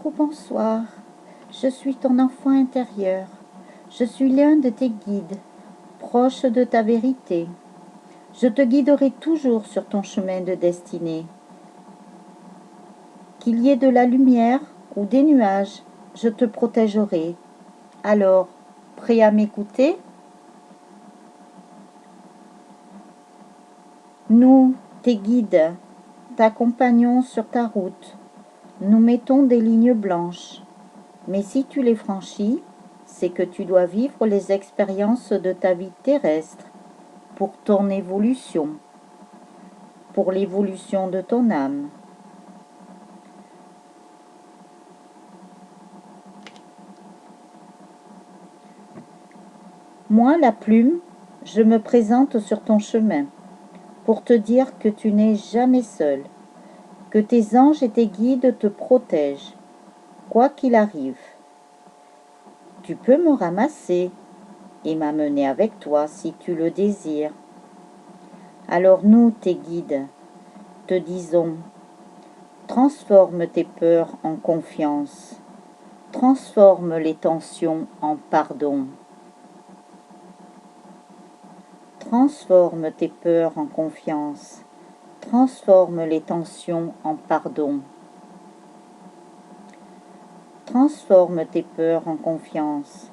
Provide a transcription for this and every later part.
ou bonsoir. Je suis ton enfant intérieur. Je suis l'un de tes guides, proche de ta vérité. Je te guiderai toujours sur ton chemin de destinée. Qu'il y ait de la lumière ou des nuages, je te protégerai. Alors, prêt à m'écouter? Nous, tes guides, t'accompagnons sur ta route. Nous mettons des lignes blanches. Mais si tu les franchis, c'est que tu dois vivre les expériences de ta vie terrestre pour ton évolution, pour l'évolution de ton âme. Moi, la plume, je me présente sur ton chemin pour te dire que tu n'es jamais seul, que tes anges et tes guides te protègent, quoi qu'il arrive. Tu peux me ramasser et m'amener avec toi si tu le désires. Alors nous, tes guides, te disons, transforme tes peurs en confiance, transforme les tensions en pardon. Transforme tes peurs en confiance, transforme les tensions en pardon. Transforme tes peurs en confiance,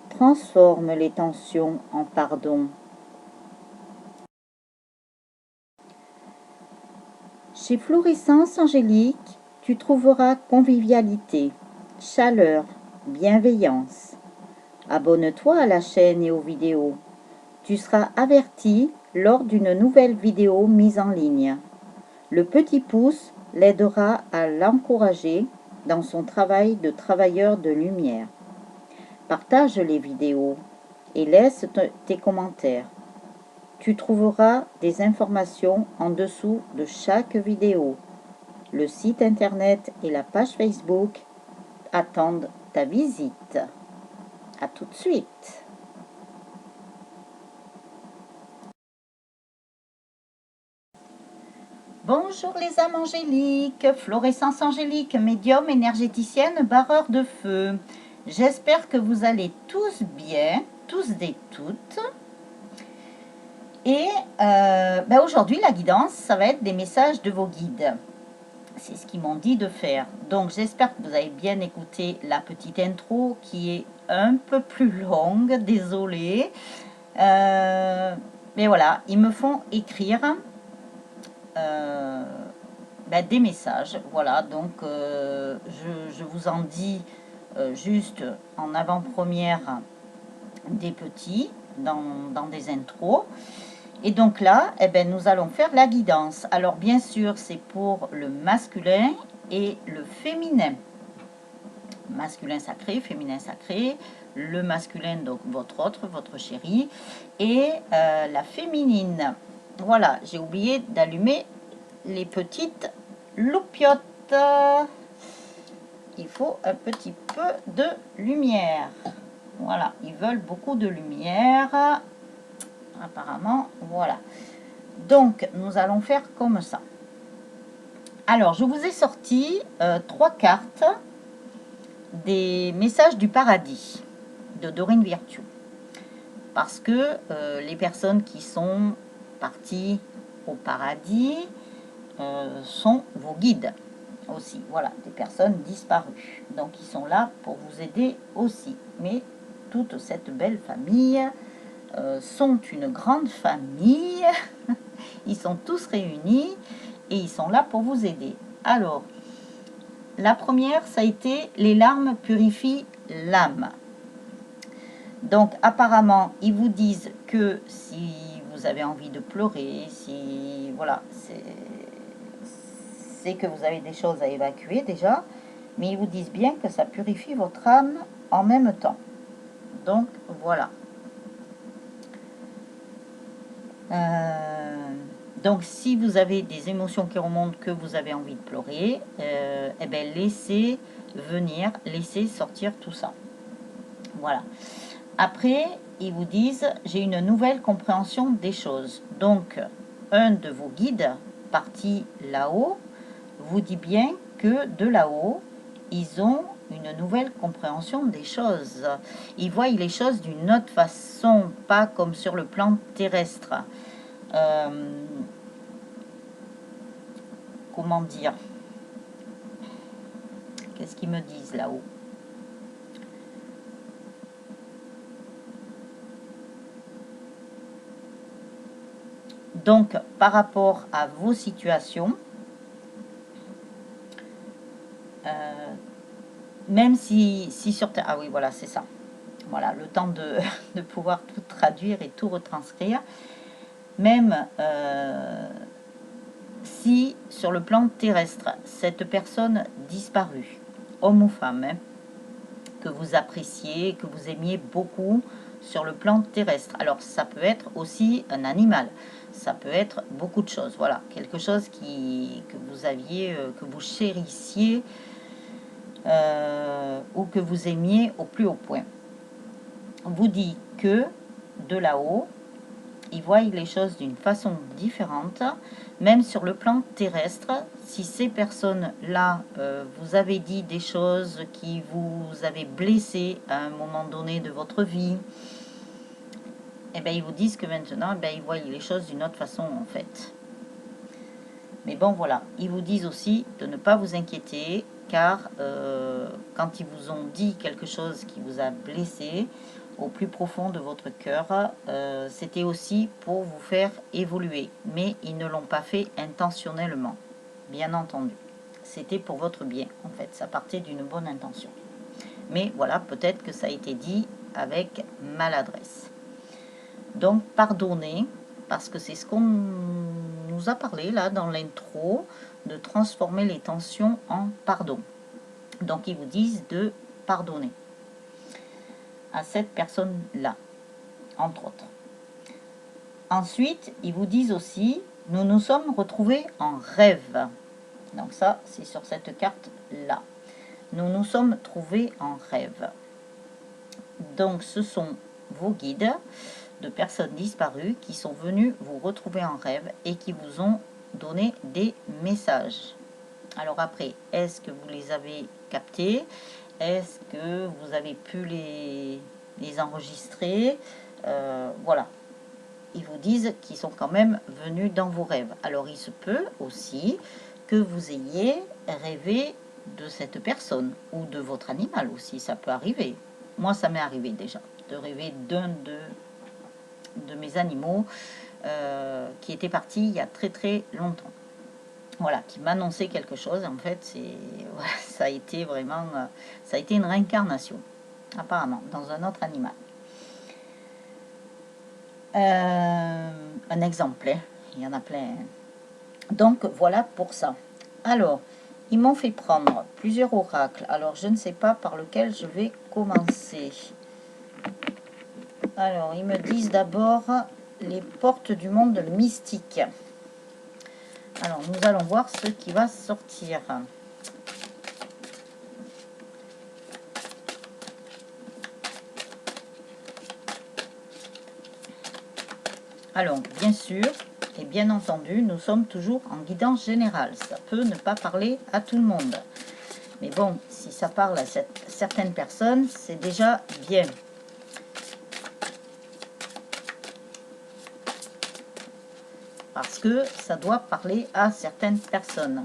transforme les tensions en pardon. Chez Florescence Angélique, tu trouveras convivialité, chaleur, bienveillance. Abonne-toi à la chaîne et aux vidéos. Tu seras averti lors d'une nouvelle vidéo mise en ligne. Le petit pouce l'aidera à l'encourager dans son travail de travailleur de lumière. Partage les vidéos et laisse tes commentaires. Tu trouveras des informations en dessous de chaque vidéo. Le site internet et la page Facebook attendent ta visite. À tout de suite. Bonjour les âmes angéliques, Florescence Angélique, médium, énergéticienne, barreur de feu. J'espère que vous allez tous bien, tous et toutes. Et aujourd'hui, la guidance, ça va être des messages de vos guides. C'est ce qu'ils m'ont dit de faire. Donc, j'espère que vous avez bien écouté la petite intro qui est un peu plus longue, désolée. Mais voilà, ils me font écrire des messages. Voilà, donc je vous en dis juste en avant-première des petits dans des intros. Et donc là, nous allons faire la guidance. Alors bien sûr, c'est pour le masculin et le féminin. Masculin sacré, féminin sacré. Le masculin, donc votre chéri. Et la féminine. Voilà, j'ai oublié d'allumer les petites loupiottes. Il faut un petit peu de lumière. Voilà, ils veulent beaucoup de lumière. Apparemment, voilà. Donc, nous allons faire comme ça. Alors, je vous ai sorti 3 cartes des messages du paradis de Dorine Virtue. Parce que les personnes qui sont parties au paradis sont vos guides aussi. Voilà, des personnes disparues. Donc, ils sont là pour vous aider aussi. Mais toute cette belle famille sont une grande famille. Ils sont tous réunis et ils sont là pour vous aider. Alors, la première, ça a été les larmes purifient l'âme. Donc, apparemment, ils vous disent que si vous avez envie de pleurer, si voilà, c'est que vous avez des choses à évacuer déjà, mais ils vous disent bien que ça purifie votre âme en même temps. Donc, voilà. Donc, si vous avez des émotions qui remontent, que vous avez envie de pleurer, laissez venir, laissez sortir tout ça. Voilà. Après, ils vous disent, j'ai une nouvelle compréhension des choses. Donc, un de vos guides, parti là-haut, vous dit bien que de là-haut, ils ont une nouvelle compréhension des choses. Ils voient les choses d'une autre façon, pas comme sur le plan terrestre. Comment dire? Qu'est-ce qu'ils me disent là-haut? Donc, par rapport à vos situations, même si sur Terre... Ah oui, voilà, c'est ça. Voilà, le temps de pouvoir tout traduire et tout retranscrire. Même si, sur le plan terrestre, cette personne disparue, homme ou femme, hein, que vous appréciez, que vous aimiez beaucoup sur le plan terrestre. Alors, ça peut être aussi un animal. Ça peut être beaucoup de choses. Voilà, quelque chose que vous aviez, que vous chérissiez ou que vous aimiez au plus haut point. On vous dit que de là-haut, ils voient les choses d'une façon différente, même sur le plan terrestre. Si ces personnes-là vous avez dit des choses qui vous avaient blessé à un moment donné de votre vie, eh bien, ils vous disent que maintenant, eh bien, ils voient les choses d'une autre façon, en fait. Mais bon, voilà. Ils vous disent aussi de ne pas vous inquiéter, car quand ils vous ont dit quelque chose qui vous a blessé, au plus profond de votre cœur, c'était aussi pour vous faire évoluer. Mais ils ne l'ont pas fait intentionnellement, bien entendu. C'était pour votre bien, en fait. Ça partait d'une bonne intention. Mais voilà, peut-être que ça a été dit avec maladresse. Donc, pardonnez, parce que c'est ce qu'on nous a parlé là dans l'intro, de transformer les tensions en pardon. Donc, ils vous disent de pardonner à cette personne-là, entre autres. Ensuite, ils vous disent aussi, nous nous sommes retrouvés en rêve. Donc ça, c'est sur cette carte-là. Nous nous sommes trouvés en rêve. Donc, ce sont vos guides de personnes disparues qui sont venus vous retrouver en rêve et qui vous ont donné des messages. Alors après, est-ce que vous les avez captés? Est-ce que vous avez pu les enregistrer? Voilà. Ils vous disent qu'ils sont quand même venus dans vos rêves. Alors il se peut aussi que vous ayez rêvé de cette personne ou de votre animal aussi, ça peut arriver. Moi, ça m'est arrivé déjà de rêver d'un de mes animaux qui était parti il y a très très longtemps. Voilà, qui m'annonçait quelque chose. En fait, voilà, ça a été vraiment, ça a été une réincarnation, apparemment, dans un autre animal. Un exemple, hein. Il y en a plein. Donc, voilà pour ça. Alors, ils m'ont fait prendre plusieurs oracles. Alors, je ne sais pas par lequel je vais commencer. Alors, ils me disent d'abord les portes du monde mystique. Alors, nous allons voir ce qui va sortir. Alors, bien sûr, et bien entendu, nous sommes toujours en guidance générale. Ça peut ne pas parler à tout le monde. Mais bon, si ça parle à certaines personnes, c'est déjà bien. Parce que ça doit parler à certaines personnes.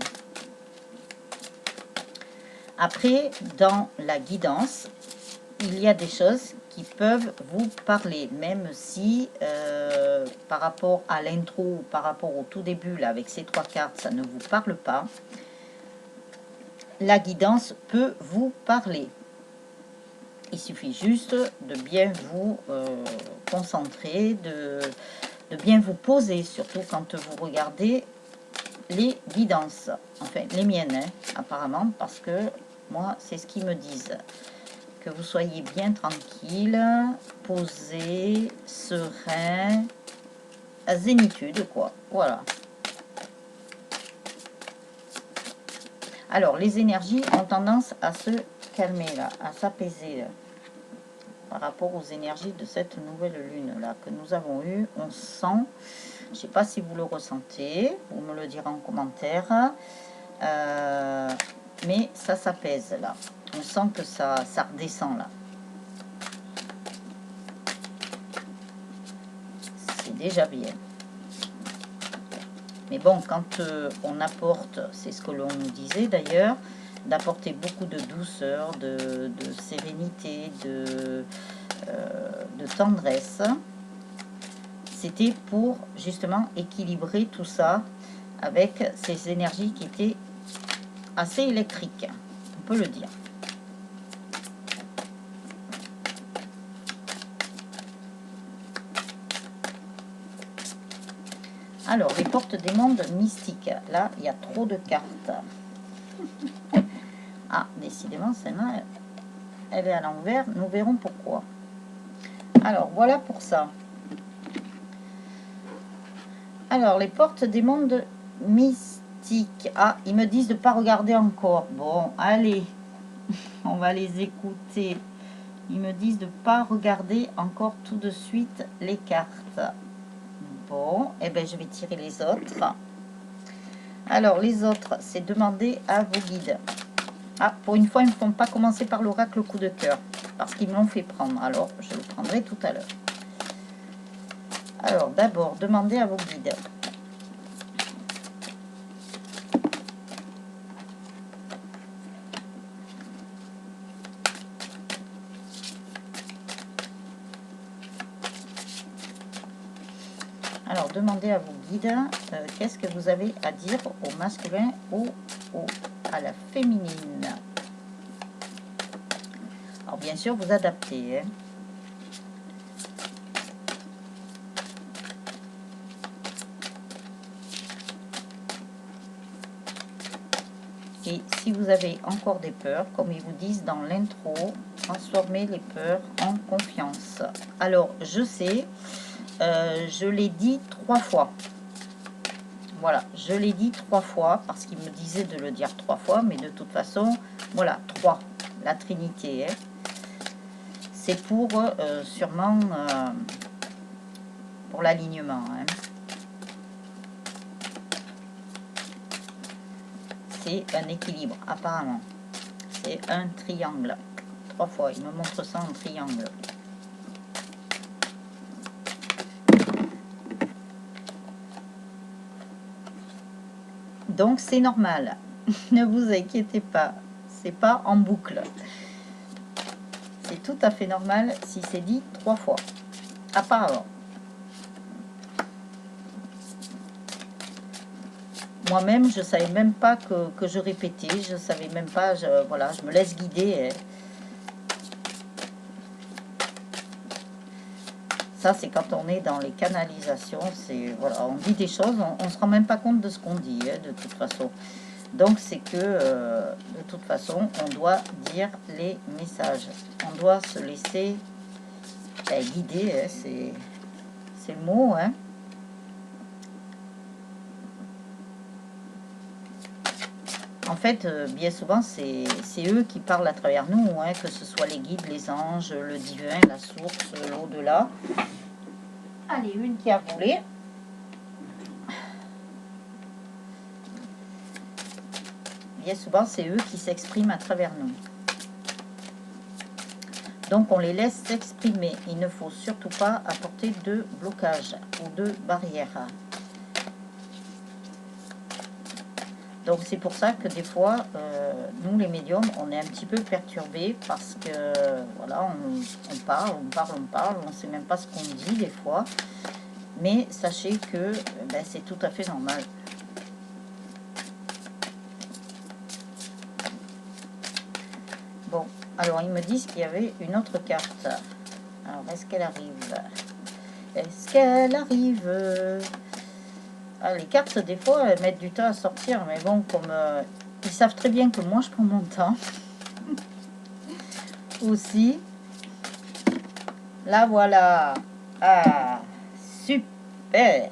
Après, dans la guidance, il y a des choses qui peuvent vous parler, même si par rapport à l'intro ou par rapport au tout début, là, avec ces 3 cartes, ça ne vous parle pas. La guidance peut vous parler. Il suffit juste de bien vous concentrer, de bien vous poser, surtout quand vous regardez les guidances. Enfin, les miennes, hein, apparemment, parce que moi, c'est ce qu'ils me disent. Que vous soyez bien tranquille, posé, serein, à zénitude, quoi. Voilà. Alors, les énergies ont tendance à se calmer, là, à s'apaiser, par rapport aux énergies de cette nouvelle lune, là, que nous avons eue. On sent, je ne sais pas si vous le ressentez, vous me le direz en commentaire. mais ça s'apaise là. On sent que ça redescend là. C'est déjà bien. Mais bon, quand on apporte, c'est ce que l'on nous disait d'ailleurs, d'apporter beaucoup de douceur, de sérénité, de tendresse, c'était pour justement équilibrer tout ça avec ces énergies qui étaient assez électriques, on peut le dire. Alors, les portes des mondes mystiques. Là, il y a trop de cartes. Ah, décidément, celle-là, elle est à l'envers. Nous verrons pourquoi. Alors, voilà pour ça. Alors, les portes des mondes mystiques. Ah, ils me disent de ne pas regarder encore. Bon, allez, on va les écouter. Ils me disent de ne pas regarder encore tout de suite les cartes. Bon, et bien je vais tirer les autres. Alors, les autres, c'est demander à vos guides. Ah, pour une fois, ils ne me font pas commencer par l'oracle coup de cœur, parce qu'ils me l'ont fait prendre. Alors, je le prendrai tout à l'heure. Alors, d'abord, demandez à vos guides. Alors, demandez à vos guides qu'est-ce que vous avez à dire au masculin ou à la féminine. Alors, bien sûr, vous adaptez. Hein. Et si vous avez encore des peurs, comme ils vous disent dans l'intro, transformez les peurs en confiance. Alors, je sais, je l'ai dit 3 fois. Voilà, je l'ai dit 3 fois parce qu'il me disait de le dire 3 fois, mais de toute façon, voilà, 3, la Trinité. Hein. C'est pour sûrement pour l'alignement. Hein. C'est un équilibre, apparemment. C'est un triangle. 3 fois, il me montre ça en triangle. Donc c'est normal, ne vous inquiétez pas, c'est pas en boucle. C'est tout à fait normal si c'est dit 3 fois, apparemment. Moi-même, je savais même pas que je répétais, je savais même pas, voilà, je me laisse guider. Hein. Ça, c'est quand on est dans les canalisations, c'est voilà, on dit des choses, on se rend même pas compte de ce qu'on dit, hein, de toute façon. Donc, c'est que, de toute façon, on doit dire les messages. On doit se laisser guider, hein, c'est le mot, hein. En fait, bien souvent, c'est eux qui parlent à travers nous, hein, que ce soit les guides, les anges, le divin, la source, l'au-delà. Allez, une qui a volé. Bien souvent, c'est eux qui s'expriment à travers nous. Donc, on les laisse s'exprimer. Il ne faut surtout pas apporter de blocage ou de barrière. Donc, c'est pour ça que des fois, nous, les médiums, on est un petit peu perturbés parce que, voilà, on parle, on ne sait même pas ce qu'on dit des fois. Mais sachez que ben, c'est tout à fait normal. Bon, alors ils me disent qu'il y avait une autre carte. Alors, est-ce qu'elle arrive? Est-ce qu'elle arrive? Ah, les cartes, des fois, elles mettent du temps à sortir. Mais bon, comme ils savent très bien que moi, je prends mon temps. Aussi. La voilà. Ah, super.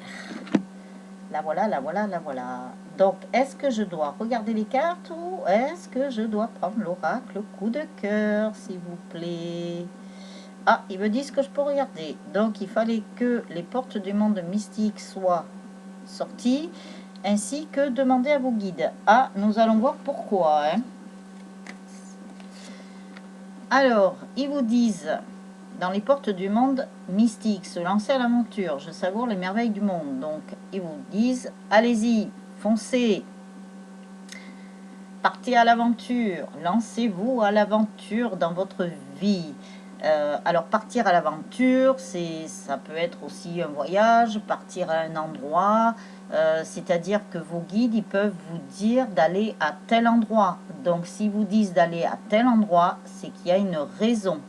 La voilà, la voilà, la voilà. Donc, est-ce que je dois regarder les cartes ou est-ce que je dois prendre l'oracle coup de cœur, s'il vous plaît? Ah, ils me disent que je peux regarder. Donc, il fallait que les portes du monde mystique soient sorties, ainsi que demander à vos guides. Ah, nous allons voir pourquoi. Hein. Alors, ils vous disent, dans les portes du monde mystique, se lancer à l'aventure, je savoure les merveilles du monde. Donc, ils vous disent, allez-y, foncez, partez à l'aventure, lancez-vous à l'aventure dans votre vie. Alors, partir à l'aventure, ça peut être aussi un voyage, partir à un endroit, c'est-à-dire que vos guides, ils peuvent vous dire d'aller à tel endroit. Donc, s'ils vous disent d'aller à tel endroit, c'est qu'il y a une raison.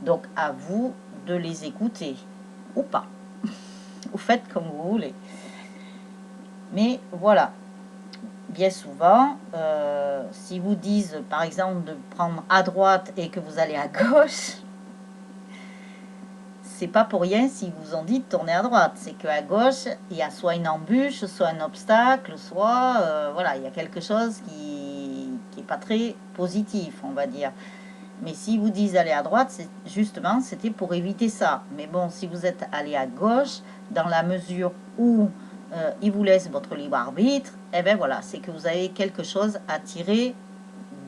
Donc, à vous de les écouter, ou pas. Vous faites comme vous voulez. Mais voilà. Bien souvent, si vous disent par exemple de prendre à droite et que vous allez à gauche, c'est pas pour rien si vous ont dit de tourner à droite. C'est qu'à gauche, il y a soit une embûche, soit un obstacle, soit voilà, il y a quelque chose qui est pas très positif, on va dire. Mais si vous disent d'aller à droite, c'est justement, c'était pour éviter ça. Mais bon, si vous êtes allé à gauche, dans la mesure où il vous laisse votre libre arbitre, et bien voilà, c'est que vous avez quelque chose à tirer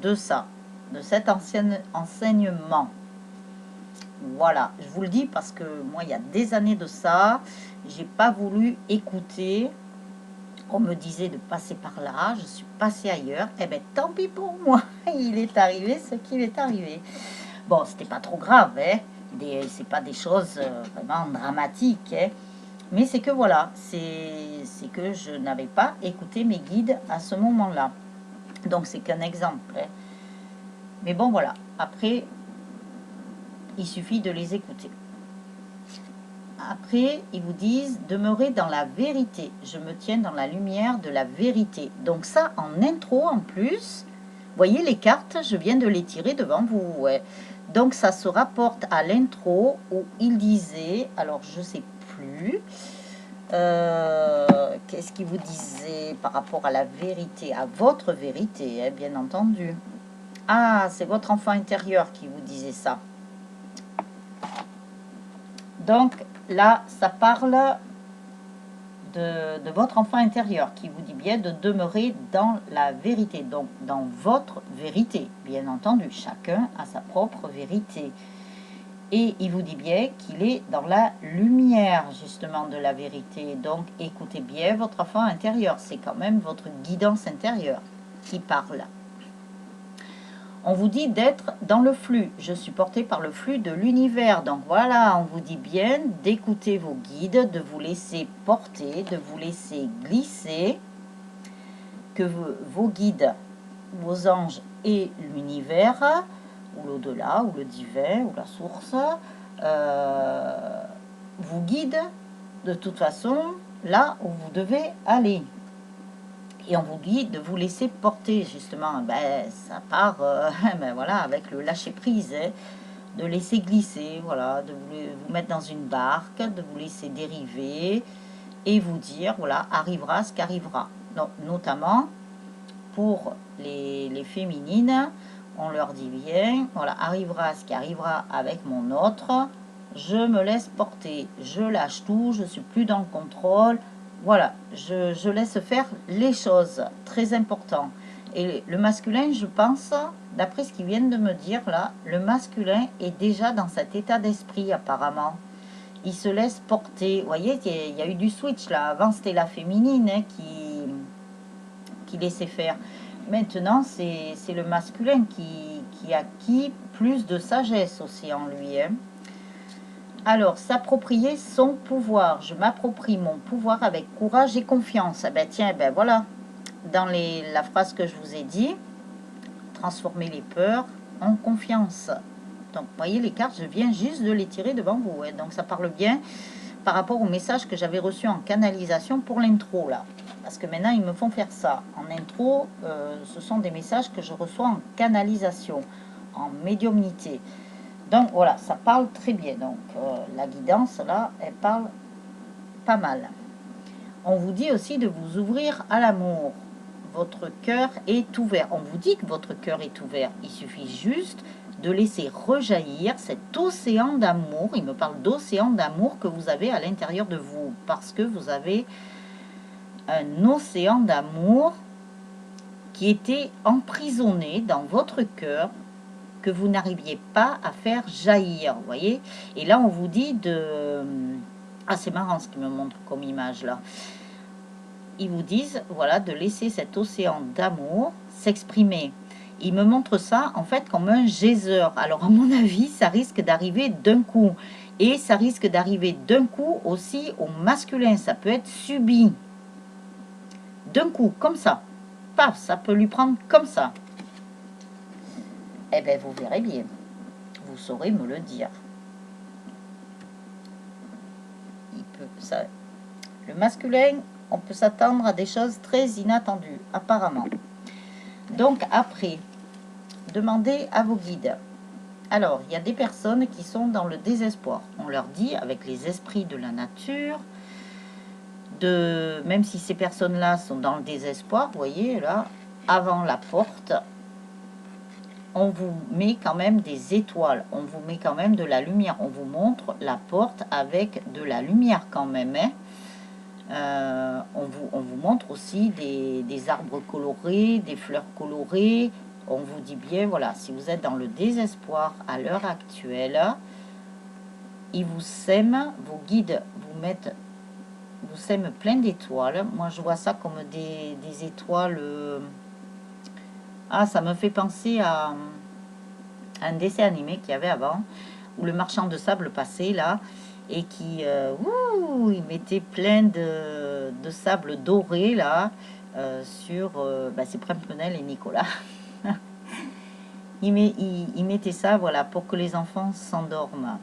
de ça, de cet enseignement. Voilà, je vous le dis parce que moi, il y a des années de ça, j'ai pas voulu écouter. On me disait de passer par là, je suis passée ailleurs. Eh bien, tant pis pour moi, il est arrivé ce qu'il est arrivé. Bon, c'était pas trop grave, hein. C'est pas des choses vraiment dramatiques, hein. Mais c'est que voilà, c'est que je n'avais pas écouté mes guides à ce moment-là. Donc c'est qu'un exemple, hein. Mais bon, voilà. Après, il suffit de les écouter. Après, ils vous disent demeurez dans la vérité. Je me tiens dans la lumière de la vérité. Donc ça, en intro en plus, voyez les cartes, je viens de les tirer devant vous. Ouais. Donc ça se rapporte à l'intro où il disait, alors je sais plus, qu'est-ce qu'il vous disait par rapport à la vérité, à votre vérité, hein, bien entendu. Ah, c'est votre enfant intérieur qui vous disait ça. Donc là, ça parle de votre enfant intérieur qui vous dit bien de demeurer dans la vérité, donc dans votre vérité, bien entendu. Chacun a sa propre vérité. Et il vous dit bien qu'il est dans la lumière, justement, de la vérité. Donc, écoutez bien votre enfant intérieur. C'est quand même votre guidance intérieure qui parle. On vous dit d'être dans le flux. Je suis porté par le flux de l'univers. Donc voilà, on vous dit bien d'écouter vos guides, de vous laisser porter, de vous laisser glisser, que vos guides, vos anges et l'univers, ou l'au-delà, ou le divin, ou la source, vous guident de toute façon là où vous devez aller. Et on vous dit de vous laisser porter, justement. Ben, ça part ben voilà, avec le lâcher-prise, hein, de laisser glisser, voilà, de vous mettre dans une barque, de vous laisser dériver et vous dire, voilà, arrivera ce qu'arrivera. Notamment pour les féminines, on leur dit bien, voilà, arrivera ce qui arrivera avec mon autre, je me laisse porter, je lâche tout, je suis plus dans le contrôle. Voilà, je laisse faire les choses, très important. Et le masculin, je pense, d'après ce qu'ils viennent de me dire là, le masculin est déjà dans cet état d'esprit apparemment. Il se laisse porter. Vous voyez, il y a eu du switch là. Avant, c'était la féminine, hein, qui laissait faire. Maintenant, c'est le masculin qui a acquis plus de sagesse aussi en lui, hein. Alors, s'approprier son pouvoir. Je m'approprie mon pouvoir avec courage et confiance. Eh ben tiens, ben voilà, dans la phrase que je vous ai dit, transformer les peurs en confiance. Donc, vous voyez, les cartes, je viens juste de les tirer devant vous, hein. Donc, ça parle bien par rapport au message que j'avais reçu en canalisation pour l'intro, là. Parce que maintenant, ils me font faire ça. En intro, ce sont des messages que je reçois en canalisation, en médiumnité. Donc voilà, ça parle très bien. Donc la guidance, là, elle parle pas mal. On vous dit aussi de vous ouvrir à l'amour. Votre cœur est ouvert. On vous dit que votre cœur est ouvert. Il suffit juste de laisser rejaillir cet océan d'amour. Il me parle d'océan d'amour que vous avez à l'intérieur de vous. Parce que vous avez un océan d'amour qui était emprisonné dans votre cœur que vous n'arriviez pas à faire jaillir, vous voyez. Et là, on vous dit de... Ah, c'est marrant ce qu'ils me montrent comme image, là. Ils vous disent, voilà, de laisser cet océan d'amour s'exprimer. Ils me montrent ça, en fait, comme un geyser. Alors, à mon avis, ça risque d'arriver d'un coup. Et ça risque d'arriver d'un coup aussi au masculin. Ça peut être subi. D'un coup, comme ça. Paf, ça peut lui prendre comme ça. Eh bien, vous verrez bien. Vous saurez me le dire. Il peut, ça, le masculin, on peut s'attendre à des choses très inattendues, apparemment. Donc, après, demandez à vos guides. Alors, il y a des personnes qui sont dans le désespoir. On leur dit, avec les esprits de la nature, même si ces personnes-là sont dans le désespoir, vous voyez, là, avant la porte, on vous met quand même des étoiles, on vous met quand même de la lumière, on vous montre la porte avec de la lumière quand même, hein. On vous montre aussi des arbres colorés, des fleurs colorées. On vous dit bien, voilà, si vous êtes dans le désespoir à l'heure actuelle, ils vous sèment, vos guides vous sèment plein d'étoiles. Moi, je vois ça comme des étoiles. Ah, ça me fait penser à un dessin animé qu'il y avait avant, où le marchand de sable passait là, et qui il mettait plein de sable doré là sur c'est Prempenel et Nicolas. il mettait ça, voilà, pour que les enfants s'endorment.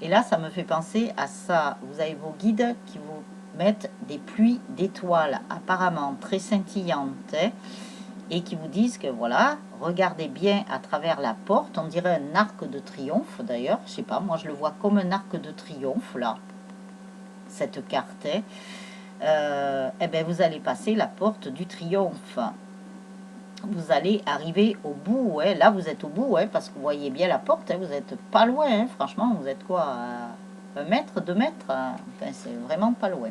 Et là, ça me fait penser à ça. Vous avez vos guides qui vous mettent des pluies d'étoiles, apparemment très scintillantes, hein, et qui vous disent que voilà, regardez bien à travers la porte, on dirait un arc de triomphe d'ailleurs, je sais pas, moi je le vois comme un arc de triomphe là, cette carte, hein. Eh bien vous allez passer la porte du triomphe, vous allez arriver au bout, ouais. Là vous êtes au bout, ouais, parce que vous voyez bien la porte, hein, vous êtes pas loin, hein. Franchement vous êtes quoi, à 1 mètre, 2 mètres, hein. Enfin c'est vraiment pas loin.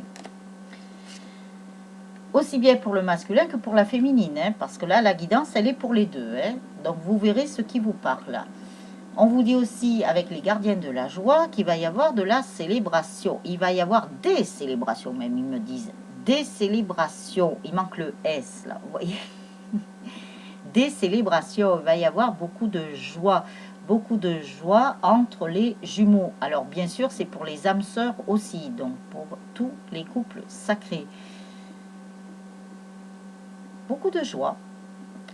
Aussi bien pour le masculin que pour la féminine, hein, parce que là, la guidance, elle est pour les deux. Hein, donc, vous verrez ce qui vous parle. On vous dit aussi, avec les gardiens de la joie, qu'il va y avoir de la célébration. Il va y avoir des célébrations, même, ils me disent. Des célébrations. Il manque le S, là, vous voyez. Des célébrations. Il va y avoir beaucoup de joie. Beaucoup de joie entre les jumeaux. Alors, bien sûr, c'est pour les âmes sœurs aussi. Donc, pour tous les couples sacrés. Beaucoup de joie.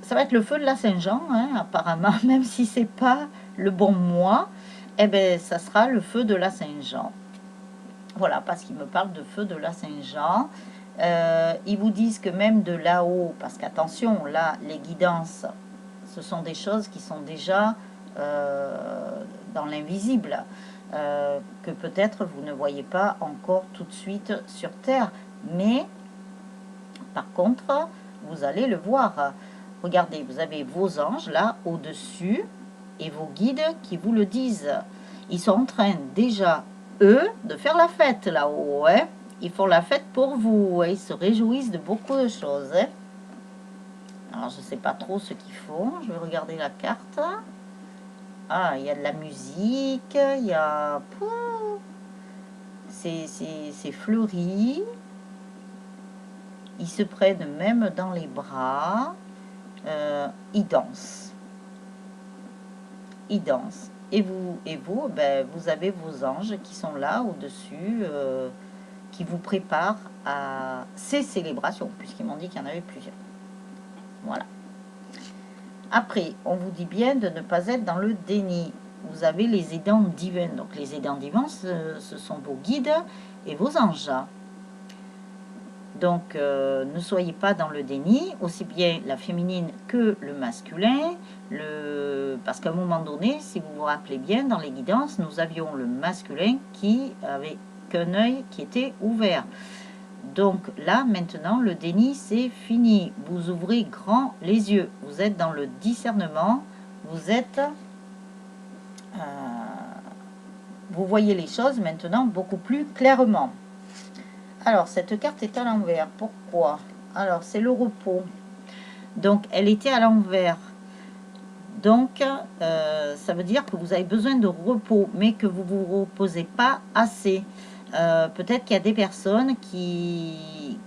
Ça va être le feu de la Saint-Jean, hein, apparemment, même si c'est pas le bon mois, eh bien, ça sera le feu de la Saint-Jean. Voilà, parce qu'ils me parlent de feu de la Saint-Jean. Ils vous disent que même de là-haut, parce qu'attention, là, les guidances, ce sont des choses qui sont déjà dans l'invisible, que peut-être vous ne voyez pas encore tout de suite sur Terre. Mais, par contre, vous allez le voir. Regardez, vous avez vos anges là au-dessus et vos guides qui vous le disent. Ils sont en train déjà, eux, de faire la fête là-haut. Hein. Ils font la fête pour vous. Hein. Ils se réjouissent de beaucoup de choses. Hein. Alors, je ne sais pas trop ce qu'ils font. Je vais regarder la carte. Ah, il y a de la musique. Il y a... C'est fleuri. Ils se prennent même dans les bras. Ils dansent. Ils dansent. Et vous, ben, vous avez vos anges qui sont là au-dessus, qui vous préparent à ces célébrations, puisqu'ils m'ont dit qu'il y en avait plusieurs. Voilà. Après, on vous dit bien de ne pas être dans le déni. Vous avez les aidants divins. Donc les aidants divins, ce sont vos guides et vos anges. Donc, ne soyez pas dans le déni, aussi bien la féminine que le masculin, parce qu'à un moment donné, si vous vous rappelez bien, dans les guidances, nous avions le masculin qui avait qu'un œil qui était ouvert. Donc là, maintenant, le déni, c'est fini. Vous ouvrez grand les yeux. Vous êtes dans le discernement. Vous voyez les choses maintenant beaucoup plus clairement. Alors, cette carte est à l'envers. Pourquoi? Alors, c'est le repos. Donc, elle était à l'envers. Donc, ça veut dire que vous avez besoin de repos, mais que vous ne vous reposez pas assez. Peut-être qu'il y a des personnes qui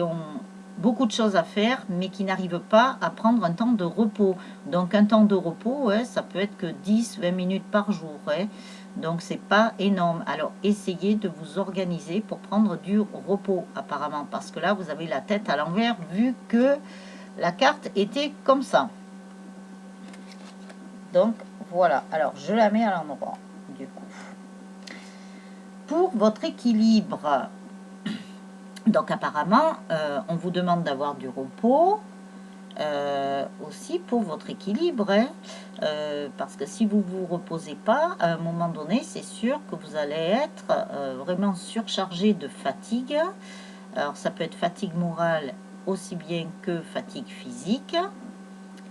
ont beaucoup de choses à faire, mais qui n'arrivent pas à prendre un temps de repos. Donc, un temps de repos, ouais, ça peut être que 10-20 minutes par jour. Ouais. Donc, c'est pas énorme. Alors, essayez de vous organiser pour prendre du repos, apparemment, parce que là, vous avez la tête à l'envers, vu que la carte était comme ça. Donc, voilà. Alors, je la mets à l'endroit, du coup. Pour votre équilibre, donc apparemment, on vous demande d'avoir du repos, aussi pour votre équilibre, hein, parce que si vous ne vous reposez pas, à un moment donné, c'est sûr que vous allez être vraiment surchargé de fatigue. Alors, ça peut être fatigue morale aussi bien que fatigue physique.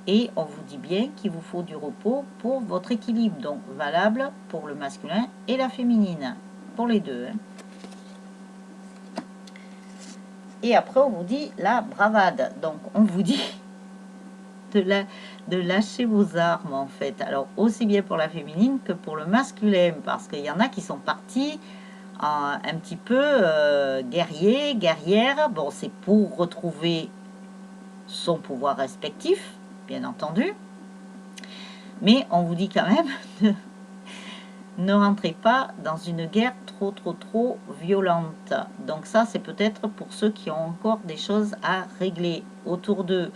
Et on vous dit bien qu'il vous faut du repos pour votre équilibre, donc valable pour le masculin et la féminine, pour les deux. Hein. Et après, on vous dit la bravade. Donc, on vous dit de lâcher vos armes, en fait. Alors, aussi bien pour la féminine que pour le masculin, parce qu'il y en a qui sont partis un petit peu guerriers, guerrières. Bon, c'est pour retrouver son pouvoir respectif, bien entendu. Mais on vous dit quand même ne rentrez pas dans une guerre trop violente. Donc ça, c'est peut-être pour ceux qui ont encore des choses à régler autour d'eux.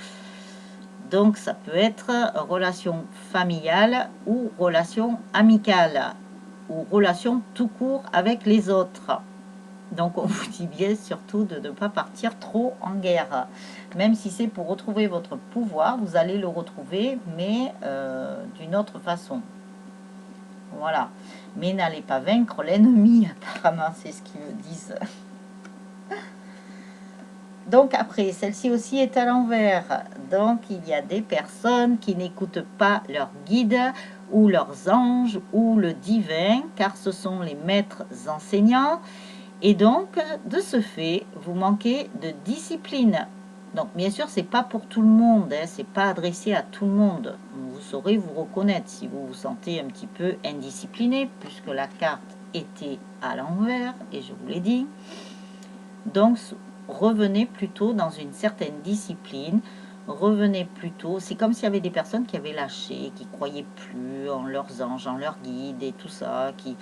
Donc ça peut être relation familiale ou relation amicale ou relation tout court avec les autres. Donc on vous dit bien surtout de ne pas partir trop en guerre. Même si c'est pour retrouver votre pouvoir, vous allez le retrouver, mais d'une autre façon. Voilà. Mais n'allez pas vaincre l'ennemi, apparemment, c'est ce qu'ils me disent. Donc après, celle-ci aussi est à l'envers. Donc il y a des personnes qui n'écoutent pas leur guide ou leurs anges ou le divin, car ce sont les maîtres enseignants. Et donc, de ce fait, vous manquez de discipline. Donc, bien sûr, c'est pas pour tout le monde, hein, c'est pas adressé à tout le monde. Vous saurez vous reconnaître si vous vous sentez un petit peu indiscipliné, puisque la carte était à l'envers, et je vous l'ai dit. Donc, revenez plutôt dans une certaine discipline. Revenez plutôt. C'est comme s'il y avait des personnes qui avaient lâché, qui croyaient plus en leurs anges, en leurs guides et tout ça, qui...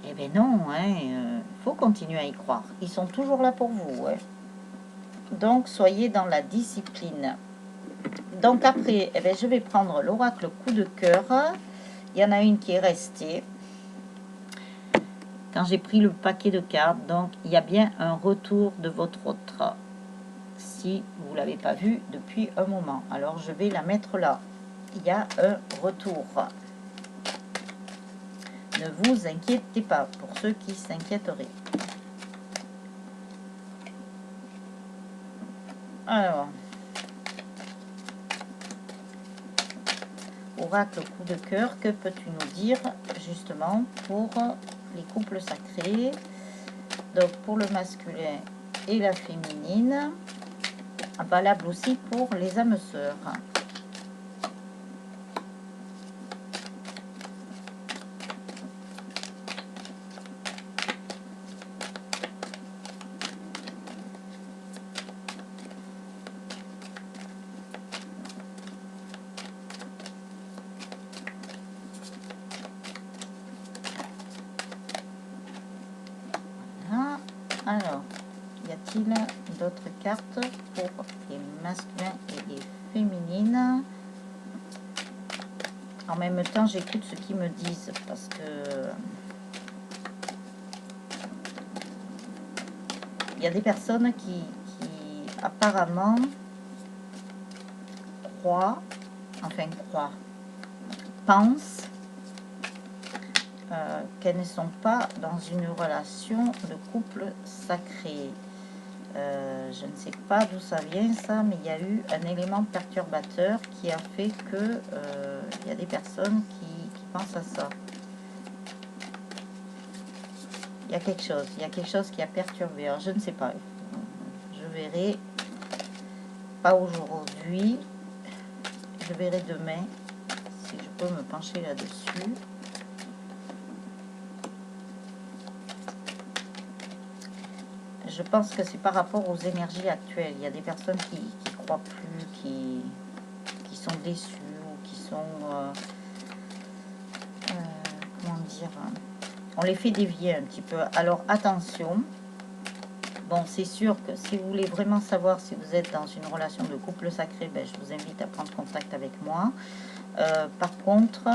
Eh bien non, hein, faut continuer à y croire. Ils sont toujours là pour vous. Hein. Donc, soyez dans la discipline. Donc après, eh bien, je vais prendre l'oracle coup de cœur. Il y en a une qui est restée. Quand j'ai pris le paquet de cartes, donc il y a bien un retour de votre autre. Si vous ne l'avez pas vu depuis un moment. Alors, je vais la mettre là. Il y a un retour. Ne vous inquiétez pas pour ceux qui s'inquiéteraient. Alors, oracle coup de cœur, que peux-tu nous dire justement pour les couples sacrés, donc pour le masculin et la féminine, valable aussi pour les âmes sœurs. Alors, y a-t-il d'autres cartes pour les masculins et les féminines? En même temps, j'écoute ce qu'ils me disent parce que il y a des personnes qui apparemment pensent qu'elles ne sont pas dans une relation de couple sacré. Je ne sais pas d'où ça vient ça, mais il y a eu un élément perturbateur qui a fait que il y a des personnes qui pensent à ça. Il y a quelque chose qui a perturbé. Alors, je ne sais pas. Je verrai. Pas aujourd'hui. Je verrai demain si je peux me pencher là-dessus. Je pense que c'est par rapport aux énergies actuelles. Il y a des personnes qui croient plus, qui sont déçues ou qui sont... comment dire, on les fait dévier un petit peu. Alors attention, bon, c'est sûr que si vous voulez vraiment savoir si vous êtes dans une relation de couple sacré, ben, je vous invite à prendre contact avec moi. Par contre,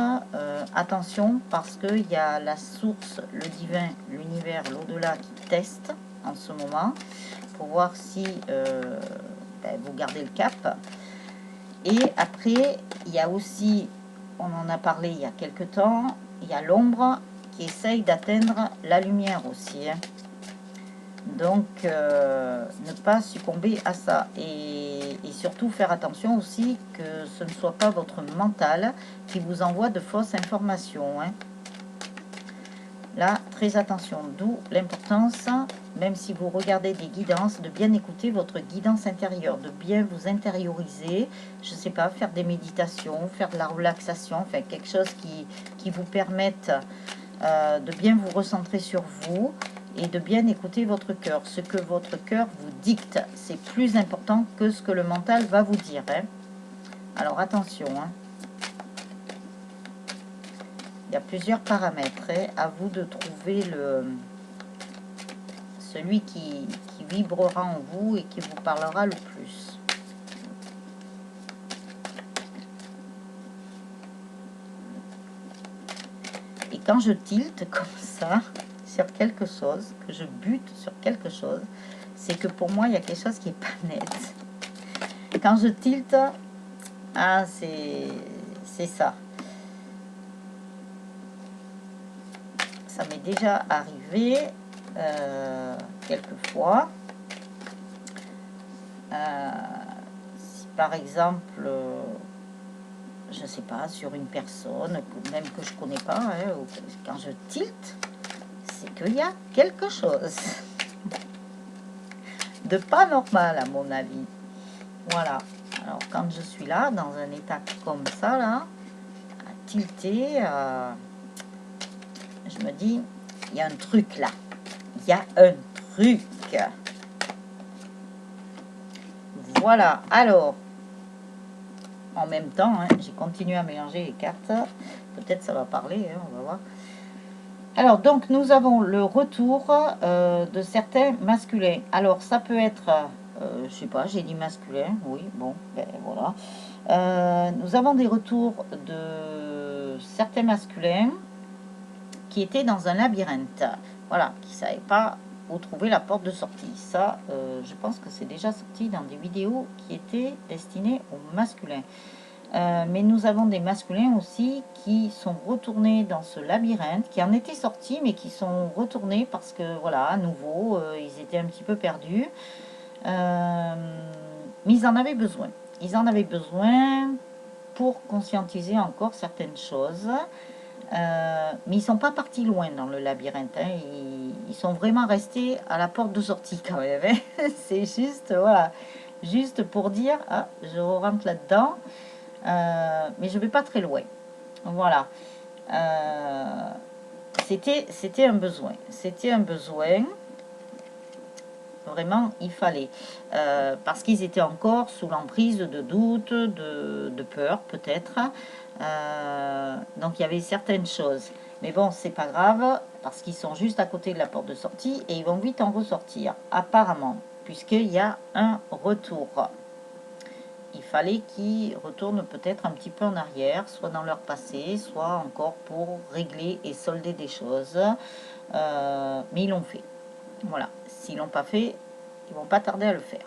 attention, parce qu'il y a la source, le divin, l'univers, l'au-delà qui teste en ce moment pour voir si ben, vous gardez le cap. Et après, il y a aussi, on en a parlé il y a quelque temps, il y a l'ombre qui essaye d'atteindre la lumière aussi. Hein. Donc, ne pas succomber à ça. Et surtout, faire attention aussi que ce ne soit pas votre mental qui vous envoie de fausses informations. Hein. Là, très attention. D'où l'importance, même si vous regardez des guidances, de bien écouter votre guidance intérieure, de bien vous intérioriser. Je ne sais pas, faire des méditations, faire de la relaxation, enfin quelque chose qui vous permette de bien vous recentrer sur vous et de bien écouter votre cœur. Ce que votre cœur vous dicte, c'est plus important que ce que le mental va vous dire. Hein. Alors attention, hein. Il y a plusieurs paramètres. Hein. À vous de trouver celui qui vibrera en vous et qui vous parlera le plus. Et quand je tilte comme ça sur quelque chose, que je bute sur quelque chose, c'est que pour moi, il y a quelque chose qui n'est pas net. Quand je tilte, ah, c'est ça. Ça m'est déjà arrivé quelquefois. Si par exemple, je ne sais pas, sur une personne, même que je ne connais pas, hein, quand je tilte, c'est qu'il y a quelque chose de pas normal à mon avis. Voilà. Alors quand je suis là, dans un état comme ça, là, à tilter, je me dis, il y a un truc là. Il y a un truc. Voilà. Alors, en même temps, hein, j'ai continué à mélanger les cartes. Peut-être ça va parler, hein, on va voir. Alors, donc, nous avons le retour de certains masculins. Alors, ça peut être, je sais pas, j'ai dit masculin, oui, bon, ben voilà. Nous avons des retours de certains masculins qui étaient dans un labyrinthe. Voilà, qui ne savaient pas où trouver la porte de sortie. Ça, je pense que c'est déjà sorti dans des vidéos qui étaient destinées aux masculins. Mais nous avons des masculins aussi qui sont retournés dans ce labyrinthe, qui en étaient sortis, mais qui sont retournés parce que, voilà, à nouveau, ils étaient un petit peu perdus. Mais ils en avaient besoin. Ils en avaient besoin pour conscientiser encore certaines choses. Mais ils ne sont pas partis loin dans le labyrinthe. Hein. Ils sont vraiment restés à la porte de sortie quand même. Hein. C'est juste, voilà, juste pour dire, ah, je rentre là-dedans. Mais je ne vais pas très loin. Voilà. C'était un besoin. C'était un besoin. Vraiment, il fallait. Parce qu'ils étaient encore sous l'emprise de doutes, de peur peut-être. Donc il y avait certaines choses. Mais bon, c'est pas grave, parce qu'ils sont juste à côté de la porte de sortie et ils vont vite en ressortir, apparemment, puisqu'il y a un retour. Il fallait qu'ils retournent peut-être un petit peu en arrière, soit dans leur passé, soit encore pour régler et solder des choses. Mais ils l'ont fait. Voilà. S'ils l'ont pas fait, ils vont pas tarder à le faire.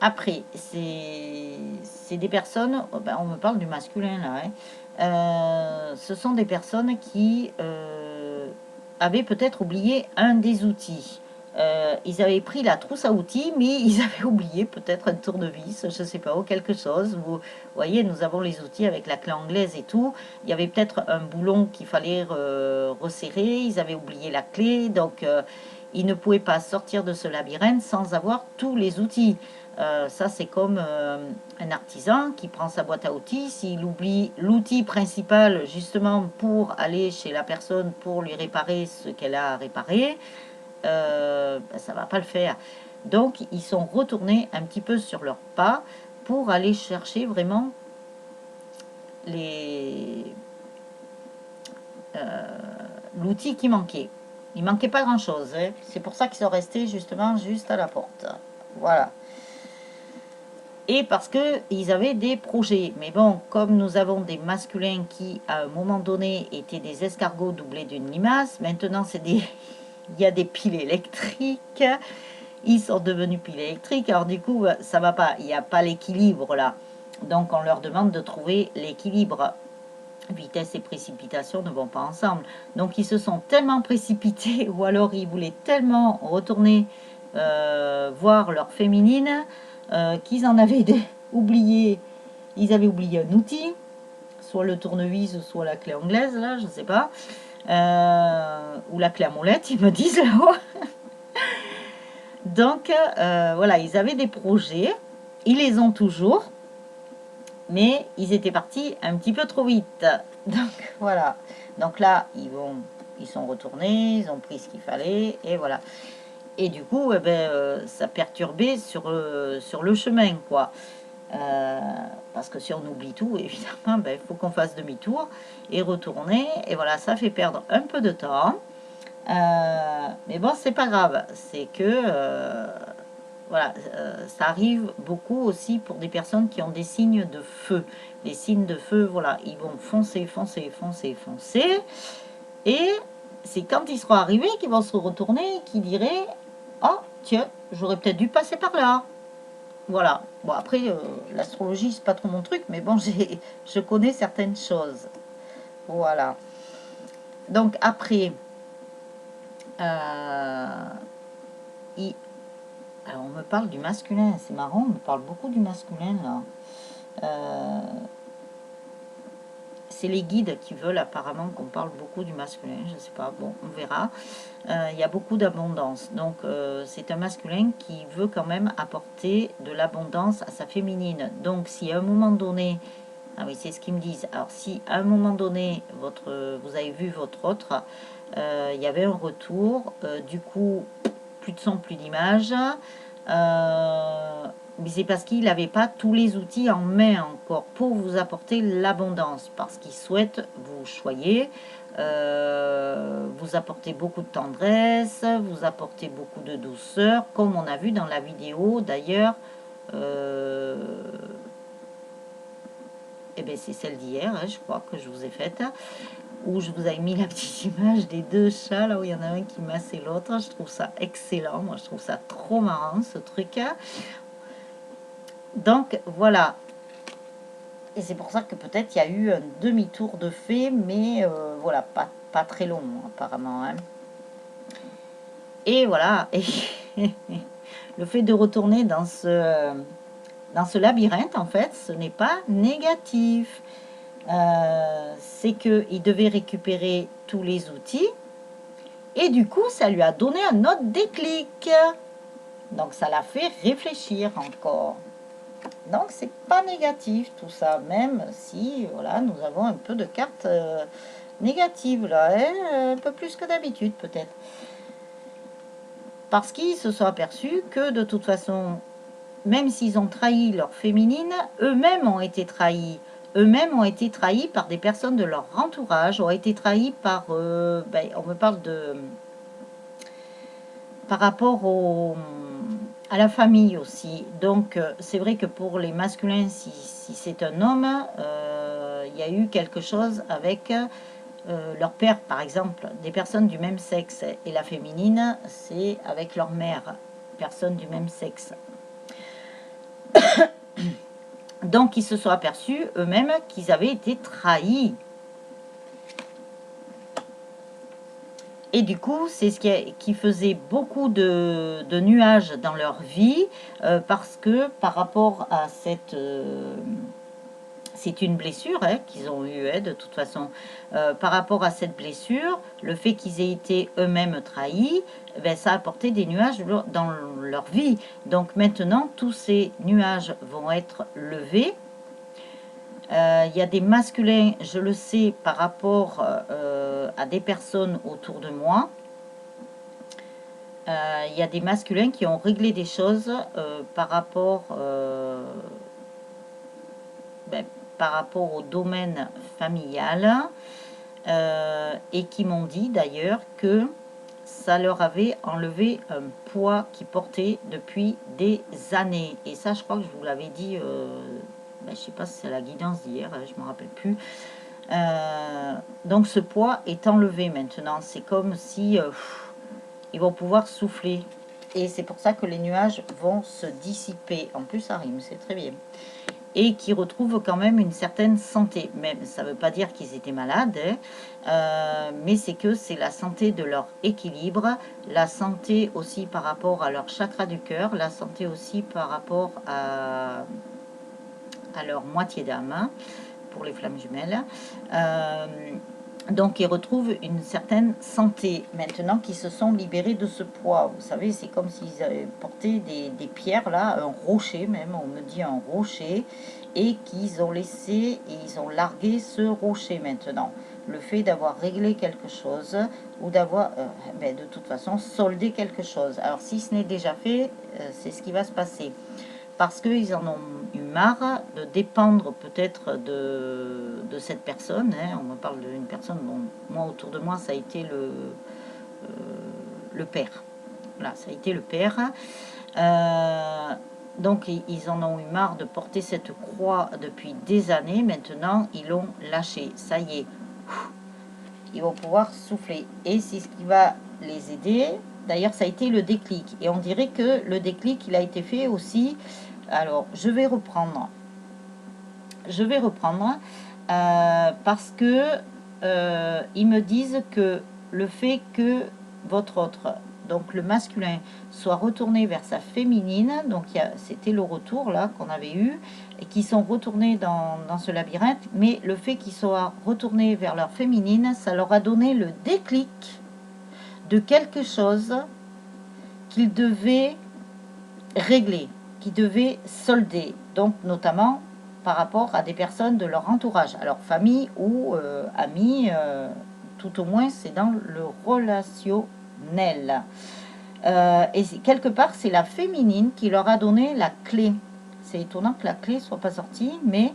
Après, c'est des personnes, ben on me parle du masculin là, hein. Ce sont des personnes qui avaient peut-être oublié un des outils. Ils avaient pris la trousse à outils, mais ils avaient oublié peut-être un tournevis, je ne sais pas, ou quelque chose. Vous voyez, nous avons les outils avec la clé anglaise et tout. Il y avait peut-être un boulon qu'il fallait resserrer. Ils avaient oublié la clé, donc ils ne pouvaient pas sortir de ce labyrinthe sans avoir tous les outils. Ça, c'est comme un artisan qui prend sa boîte à outils. S'il oublie l'outil principal, justement, pour aller chez la personne, pour lui réparer ce qu'elle a à réparer, ben, ça ne va pas le faire. Donc, ils sont retournés un petit peu sur leurs pas pour aller chercher vraiment l'outil qui manquait. Il manquait pas grand chose, hein. C'est pour ça qu'ils sont restés justement juste à la porte. Voilà. Et parce que ils avaient des projets. Mais bon, comme nous avons des masculins qui, à un moment donné, étaient des escargots doublés d'une limace, maintenant c'est des... il y a des piles électriques. Ils sont devenus piles électriques. Alors du coup, ça va pas. Il n'y a pas l'équilibre là. Donc on leur demande de trouver l'équilibre. Vitesse et précipitation ne vont pas ensemble. Donc ils se sont tellement précipités, ou alors ils voulaient tellement retourner voir leur féminine, qu'ils en avaient oublié. Ils avaient oublié un outil, soit le tournevis, soit la clé anglaise, là, je ne sais pas. Ou la clé à molette, ils me disent là-haut. Donc voilà, ils avaient des projets, ils les ont toujours. Mais ils étaient partis un petit peu trop vite. Donc voilà. Donc là, ils sont retournés, ils ont pris ce qu'il fallait, et voilà. Et du coup, eh ben, ça perturbait sur le chemin, quoi. Parce que si on oublie tout, évidemment, ben, il faut qu'on fasse demi-tour et retourner. Et voilà, ça fait perdre un peu de temps. Mais bon, c'est pas grave. C'est que... voilà, ça arrive beaucoup aussi pour des personnes qui ont des signes de feu. Les signes de feu, voilà, ils vont foncer, foncer, foncer, foncer. Et c'est quand ils seront arrivés qu'ils vont se retourner et qu'ils diraient « Oh, tiens, j'aurais peut-être dû passer par là. » Voilà. Bon, après, l'astrologie, c'est pas trop mon truc, mais bon, je connais certaines choses. Voilà. Donc, après, alors, on me parle du masculin, c'est marrant, on me parle beaucoup du masculin, là. C'est les guides qui veulent apparemment qu'on parle beaucoup du masculin, je ne sais pas, bon, on verra. Il y a beaucoup d'abondance, donc c'est un masculin qui veut quand même apporter de l'abondance à sa féminine. Donc, si à un moment donné, ah oui, c'est ce qu'ils me disent, alors si à un moment donné, vous avez vu votre autre, il y avait un retour, du coup, plus de son, plus d'image. Mais c'est parce qu'il n'avait pas tous les outils en main encore pour vous apporter l'abondance, parce qu'il souhaite vous choyer, vous apporter beaucoup de tendresse, vous apporter beaucoup de douceur, comme on a vu dans la vidéo d'ailleurs. Eh bien, c'est celle d'hier, hein, je crois que je vous ai faite, où je vous ai mis la petite image des deux chats, là où il y en a un qui massait l'autre. Je trouve ça excellent, moi je trouve ça trop marrant ce truc. Donc voilà, et c'est pour ça que peut-être il y a eu un demi-tour de fait, mais voilà, pas très long apparemment. Hein. Et voilà, et le fait de retourner dans ce labyrinthe, en fait, ce n'est pas négatif. C'est qu'il devait récupérer tous les outils et du coup ça lui a donné un autre déclic, donc ça l'a fait réfléchir encore. Donc c'est pas négatif tout ça, même si voilà, nous avons un peu de cartes négatives là, hein, un peu plus que d'habitude peut-être, parce qu'ils se sont aperçus que de toute façon, même s'ils ont trahi leur féminine, eux-mêmes ont été trahis. Eux-mêmes ont été trahis par des personnes de leur entourage, ont été trahis par... ben, on me parle de... par rapport à la famille aussi. Donc, c'est vrai que pour les masculins, si c'est un homme, il y a eu quelque chose avec leur père, par exemple, des personnes du même sexe. Et la féminine, c'est avec leur mère, personnes du même sexe. Donc, ils se sont aperçus eux-mêmes qu'ils avaient été trahis. Et du coup, c'est ce qui faisait beaucoup de nuages dans leur vie, parce que par rapport à c'est une blessure hein, qu'ils ont eue hein, de toute façon. Par rapport à cette blessure, le fait qu'ils aient été eux-mêmes trahis, ben, ça a apporté des nuages dans leur vie. Donc maintenant, tous ces nuages vont être levés. Il y a des masculins, je le sais, par rapport à des personnes autour de moi. Il y a des masculins qui ont réglé des choses par rapport par rapport au domaine familial et qui m'ont dit d'ailleurs que ça leur avait enlevé un poids qu'ils portaient depuis des années. Et ça, je crois que je vous l'avais dit, je ne sais pas si c'est la guidance d'hier, je ne me rappelle plus. Donc ce poids est enlevé maintenant. C'est comme si ils vont pouvoir souffler. Et c'est pour ça que les nuages vont se dissiper. En plus, ça rime, c'est très bien. Et qui retrouvent quand même une certaine santé. Même, ça ne veut pas dire qu'ils étaient malades, hein, mais c'est que c'est la santé de leur équilibre, la santé aussi par rapport à leur chakra du cœur, la santé aussi par rapport à leur moitié d'âme, hein, pour les flammes jumelles. Donc, ils retrouvent une certaine santé maintenant qu'ils se sont libérés de ce poids. Vous savez, c'est comme s'ils avaient porté des pierres, là, un rocher même, on me dit un rocher, et qu'ils ont laissé et ils ont largué ce rocher maintenant. Le fait d'avoir réglé quelque chose ou d'avoir, de toute façon, soldé quelque chose. Alors, si ce n'est déjà fait, c'est ce qui va se passer. Parce qu'ils en ont eu marre de dépendre peut-être de cette personne. Hein. On me parle d'une personne, bon, moi autour de moi ça a été le père. Voilà, ça a été le père. Donc ils en ont eu marre de porter cette croix depuis des années. Maintenant ils l'ont lâché. Ça y est, ils vont pouvoir souffler. Et c'est ce qui va les aider. D'ailleurs ça a été le déclic. Et on dirait que le déclic il a été fait aussi. Alors, je vais reprendre. Parce que ils me disent que le fait que votre autre, donc le masculin, soit retourné vers sa féminine, donc c'était le retour là qu'on avait eu, et qui sont retournés dans ce labyrinthe, mais le fait qu'ils soient retournés vers leur féminine, ça leur a donné le déclic de quelque chose qu'ils devaient régler, qui devaient solder, donc notamment par rapport à des personnes de leur entourage, alors famille ou amis, tout au moins c'est dans le relationnel. Et quelque part c'est la féminine qui leur a donné la clé. C'est étonnant que la clé soit pas sortie, mais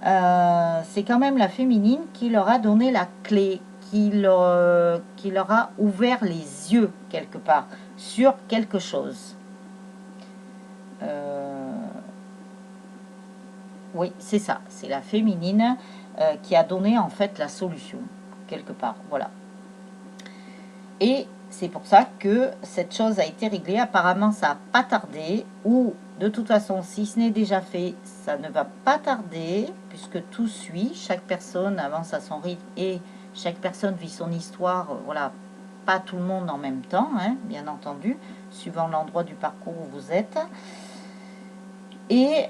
c'est quand même la féminine qui leur a donné la clé, qui leur a ouvert les yeux quelque part sur quelque chose. Oui, c'est ça, c'est la féminine qui a donné en fait la solution, quelque part, voilà. Et c'est pour ça que cette chose a été réglée, apparemment ça n'a pas tardé, ou de toute façon, si ce n'est déjà fait, ça ne va pas tarder, puisque tout suit, chaque personne avance à son rythme, et chaque personne vit son histoire, voilà, pas tout le monde en même temps, hein, bien entendu, suivant l'endroit du parcours où vous êtes. Et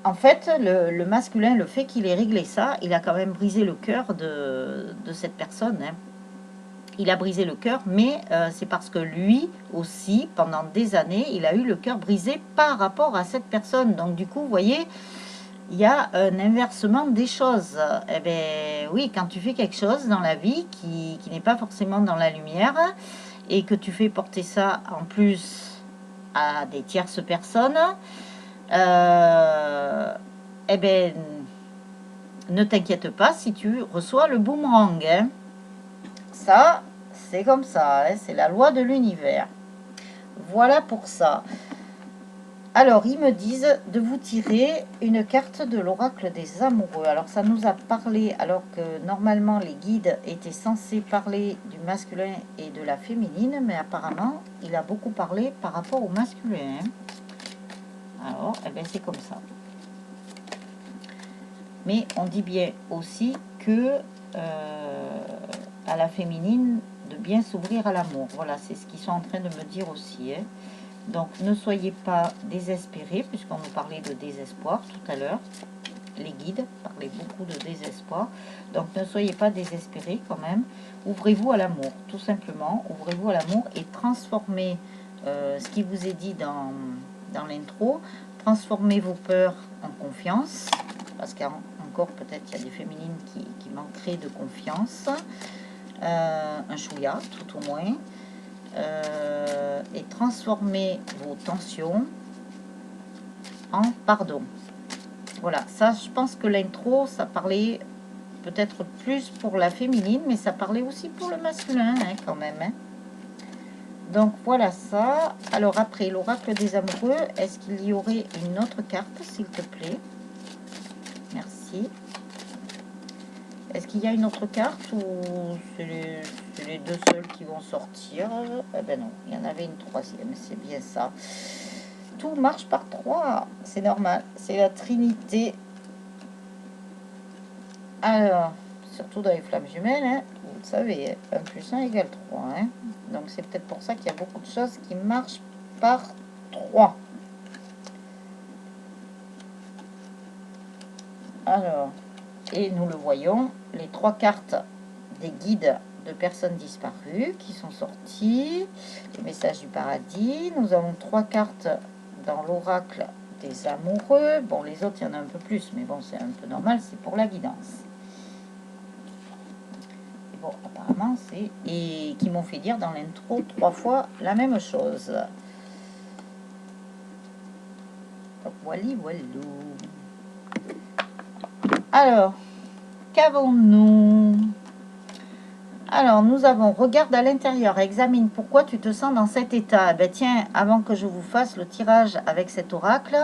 en fait, le masculin, le fait qu'il ait réglé ça, il a quand même brisé le cœur de cette personne. Hein. Il a brisé le cœur, mais c'est parce que lui aussi, pendant des années, il a eu le cœur brisé par rapport à cette personne. Donc du coup, vous voyez, il y a un inversement des choses. Eh bien, oui, quand tu fais quelque chose dans la vie qui n'est pas forcément dans la lumière, et que tu fais porter ça en plus à des tierces personnes, eh bien, ne t'inquiète pas si tu reçois le boomerang. Hein. Ça, c'est comme ça, hein, c'est la loi de l'univers. Voilà pour ça. Alors, ils me disent de vous tirer une carte de l'oracle des amoureux. Alors, ça nous a parlé, alors que normalement, les guides étaient censés parler du masculin et de la féminine, mais apparemment, il a beaucoup parlé par rapport au masculin. Hein. Alors, eh bien, c'est comme ça. Mais on dit bien aussi que à la féminine, de bien s'ouvrir à l'amour. Voilà, c'est ce qu'ils sont en train de me dire aussi. Hein. Donc, ne soyez pas désespérés, puisqu'on nous parlait de désespoir tout à l'heure. les guides parlaient beaucoup de désespoir. Donc ne soyez pas désespérés quand même. Ouvrez-vous à l'amour, tout simplement. Ouvrez-vous à l'amour et transformez ce qui vous est dit dans l'intro. Transformez vos peurs en confiance. Parce qu'encore peut-être il y a des féminines qui manqueraient de confiance. Un chouïa, tout au moins. Et transformez vos tensions en pardon. Voilà, ça je pense que l'intro ça parlait peut-être plus pour la féminine, mais ça parlait aussi pour le masculin hein, quand même hein. Donc voilà ça. Alors après l'oracle des amoureux, est-ce qu'il y aurait une autre carte s'il te plaît? Merci. Est-ce qu'il y a une autre carte ou c'est les deux seuls qui vont sortir? Eh ben non, il y en avait une troisième, c'est bien ça. Tout marche par 3, c'est normal, c'est la Trinité. Alors, surtout dans les flammes jumelles, hein, vous le savez, 1 plus 1 égale 3. Hein. Donc c'est peut-être pour ça qu'il y a beaucoup de choses qui marchent par 3. Alors, et nous le voyons, les 3 cartes des guides de personnes disparues qui sont sorties, les messages du paradis. Nous avons 3 cartes dans l'oracle des amoureux. Bon, les autres, il y en a un peu plus, mais bon, c'est un peu normal, c'est pour la guidance. Et bon, apparemment, c'est... Et qui m'ont fait dire dans l'intro 3 fois la même chose. Voilà, voilà. Alors, qu'avons-nous? Alors, nous avons, regarde à l'intérieur, examine pourquoi tu te sens dans cet état. Ben tiens, avant que je vous fasse le tirage avec cet oracle,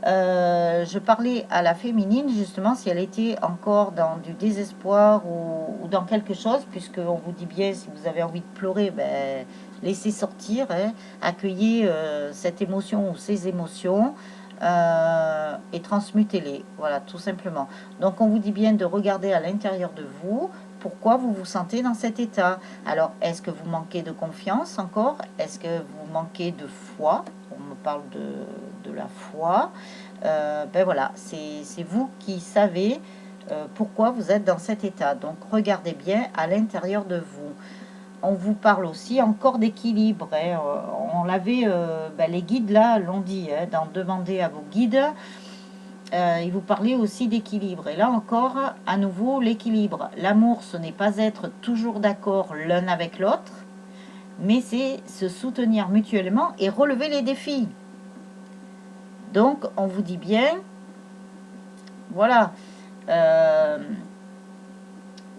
je parlais à la féminine, justement, si elle était encore dans du désespoir ou dans quelque chose, puisqu'on vous dit bien, si vous avez envie de pleurer, ben, laissez sortir, hein, accueillez cette émotion ou ces émotions, et transmutez-les, voilà, tout simplement. Donc, on vous dit bien de regarder à l'intérieur de vous, pourquoi vous vous sentez dans cet état. Alors, est-ce que vous manquez de confiance encore? Est-ce que vous manquez de foi? On me parle de la foi. Ben voilà, c'est vous qui savez pourquoi vous êtes dans cet état. Donc, regardez bien à l'intérieur de vous. On vous parle aussi encore d'équilibre. Hein. On l'avait, ben les guides là l'ont dit, hein, d'en demander à vos guides. Il vous parlait aussi d'équilibre. Et là encore, à nouveau, l'équilibre. L'amour, ce n'est pas être toujours d'accord l'un avec l'autre, mais c'est se soutenir mutuellement et relever les défis. Donc, on vous dit bien, voilà,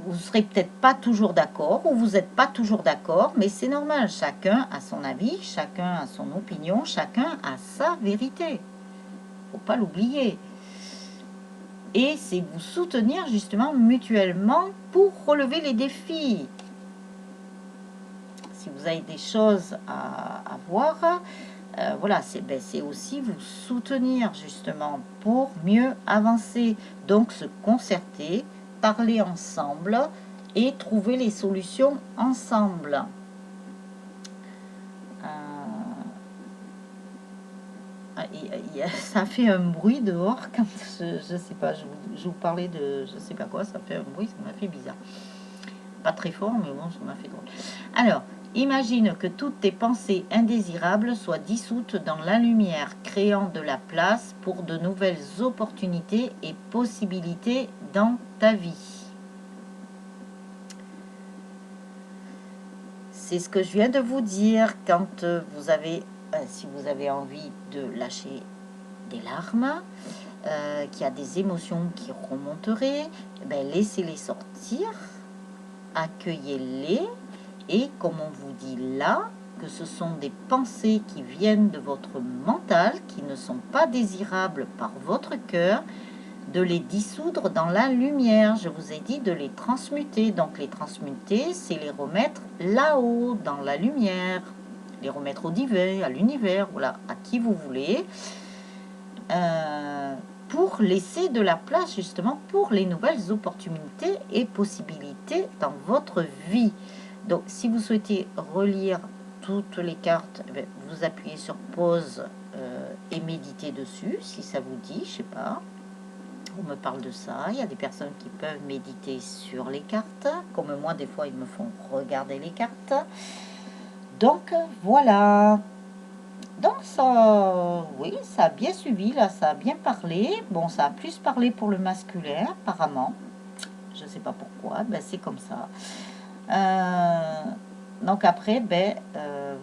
vous ne serez peut-être pas toujours d'accord, ou vous n'êtes pas toujours d'accord, mais c'est normal. Chacun a son avis, chacun a son opinion, chacun a sa vérité. Il ne faut pas l'oublier. Et c'est vous soutenir justement mutuellement pour relever les défis. Si vous avez des choses à voir, voilà, c'est aussi vous soutenir justement pour mieux avancer. Donc se concerter, parler ensemble et trouver les solutions ensemble. Ça fait un bruit dehors quand je sais pas, je vous parlais de je sais pas quoi, ça fait un bruit, ça m'a fait bizarre. Pas très fort, mais bon, ça m'a fait drôle. Alors, imagine que toutes tes pensées indésirables soient dissoutes dans la lumière, créant de la place pour de nouvelles opportunités et possibilités dans ta vie. C'est ce que je viens de vous dire quand vous avez, si vous avez envie de lâcher des larmes, qu'il y a des émotions qui remonteraient, ben laissez-les sortir, accueillez-les, et comme on vous dit là, que ce sont des pensées qui viennent de votre mental, qui ne sont pas désirables par votre cœur, de les dissoudre dans la lumière. Je vous ai dit de les transmuter. Donc les transmuter, c'est les remettre là-haut, dans la lumière. Les remettre au divin, à l'univers, voilà, à qui vous voulez. Pour laisser de la place justement pour les nouvelles opportunités et possibilités dans votre vie. Donc si vous souhaitez relire toutes les cartes, vous appuyez sur pause et méditez dessus si ça vous dit, je sais pas. on me parle de ça. Il y a des personnes qui peuvent méditer sur les cartes, comme moi, des fois, ils me font regarder les cartes. Donc, voilà. Donc, ça, oui, ça a bien suivi, là, ça a bien parlé. Bon, ça a plus parlé pour le masculin, apparemment. Je ne sais pas pourquoi, ben, c'est comme ça. Donc après, ben,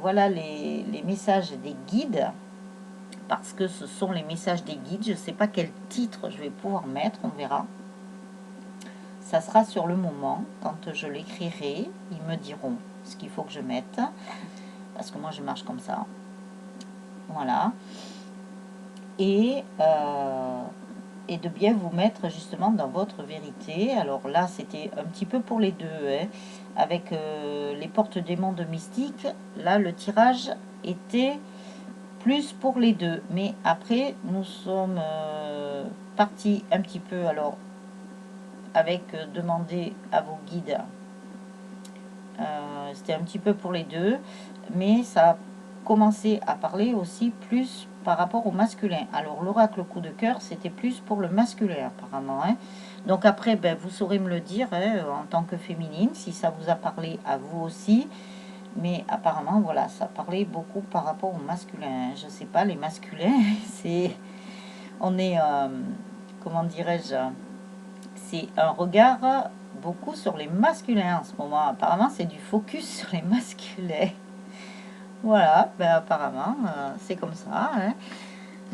voilà les messages des guides, parce que ce sont les messages des guides. Je ne sais pas quel titre je vais pouvoir mettre, on verra. Ça sera sur le moment, quand je l'écrirai, ils me diront ce qu'il faut que je mette, parce que moi je marche comme ça. Voilà. Et de bien vous mettre justement dans votre vérité. Alors là, c'était un petit peu pour les deux, hein, avec les portes des mondes mystiques. Là, le tirage était plus pour les deux. Mais après, nous sommes partis un petit peu, alors, avec demander à vos guides. C'était un petit peu pour les deux, mais ça a commencé à parler aussi plus par rapport au masculin. Alors l'oracle coup de cœur, c'était plus pour le masculin apparemment, hein. Donc après, ben, vous saurez me le dire, hein, en tant que féminine, si ça vous a parlé à vous aussi. Mais apparemment, voilà, ça parlait beaucoup par rapport au masculin. Je sais pas, les masculins, c'est... On est... comment dirais-je? C'est un regard beaucoup sur les masculins en ce moment. Apparemment, c'est du focus sur les masculins. Voilà, ben apparemment, c'est comme ça, hein.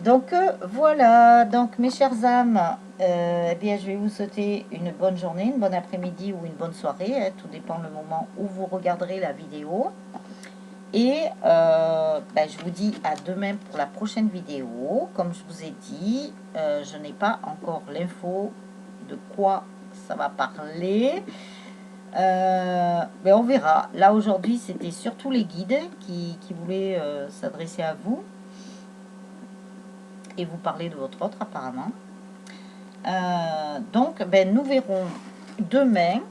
Donc, voilà. Donc, mes chères âmes, eh bien, je vais vous souhaiter une bonne journée, une bonne après-midi ou une bonne soirée, hein. Tout dépend le moment où vous regarderez la vidéo. Et ben, je vous dis à demain pour la prochaine vidéo. Comme je vous ai dit, je n'ai pas encore l'info de quoi ça va parler. Mais on verra. Là aujourd'hui c'était surtout les guides qui voulaient s'adresser à vous et vous parler de votre autre apparemment. Donc ben, nous verrons demain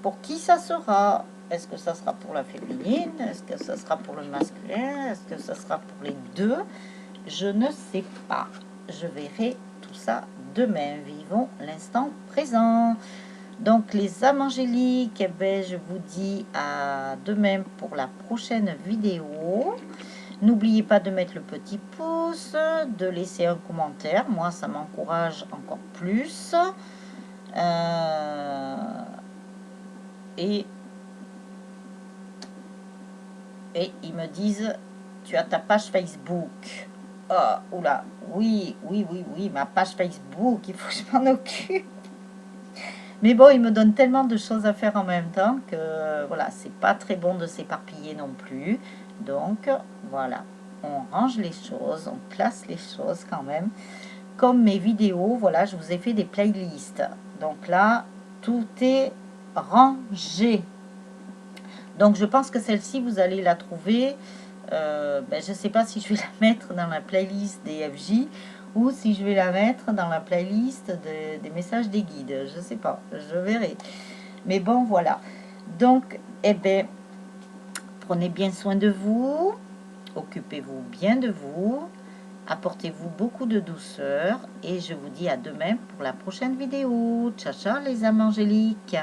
pour qui ça sera. Est-ce que ça sera pour la féminine? Est-ce que ça sera pour le masculin? Est-ce que ça sera pour les deux? Je ne sais pas. Je verrai tout ça demain. Vivons l'instant présent. Donc les âmes angéliques, eh ben, je vous dis à demain pour la prochaine vidéo. N'oubliez pas de mettre le petit pouce, de laisser un commentaire. Moi, ça m'encourage encore plus. Et ils me disent, tu as ta page Facebook. Oh, oula, oui, ma page Facebook, il faut que je m'en occupe. Mais bon, il me donne tellement de choses à faire en même temps que voilà, c'est pas très bon de s'éparpiller non plus. Donc voilà, on range les choses, on classe les choses quand même. Comme mes vidéos, voilà, je vous ai fait des playlists. Donc là, tout est rangé. Donc je pense que celle-ci, vous allez la trouver. Ben, je ne sais pas si je vais la mettre dans la playlist des FJ ou si je vais la mettre dans la playlist des messages des guides. Je ne sais pas, je verrai. Mais bon, voilà. Donc, eh bien, prenez bien soin de vous. Occupez-vous bien de vous. Apportez-vous beaucoup de douceur. Et je vous dis à demain pour la prochaine vidéo. Ciao, ciao les âmes angéliques.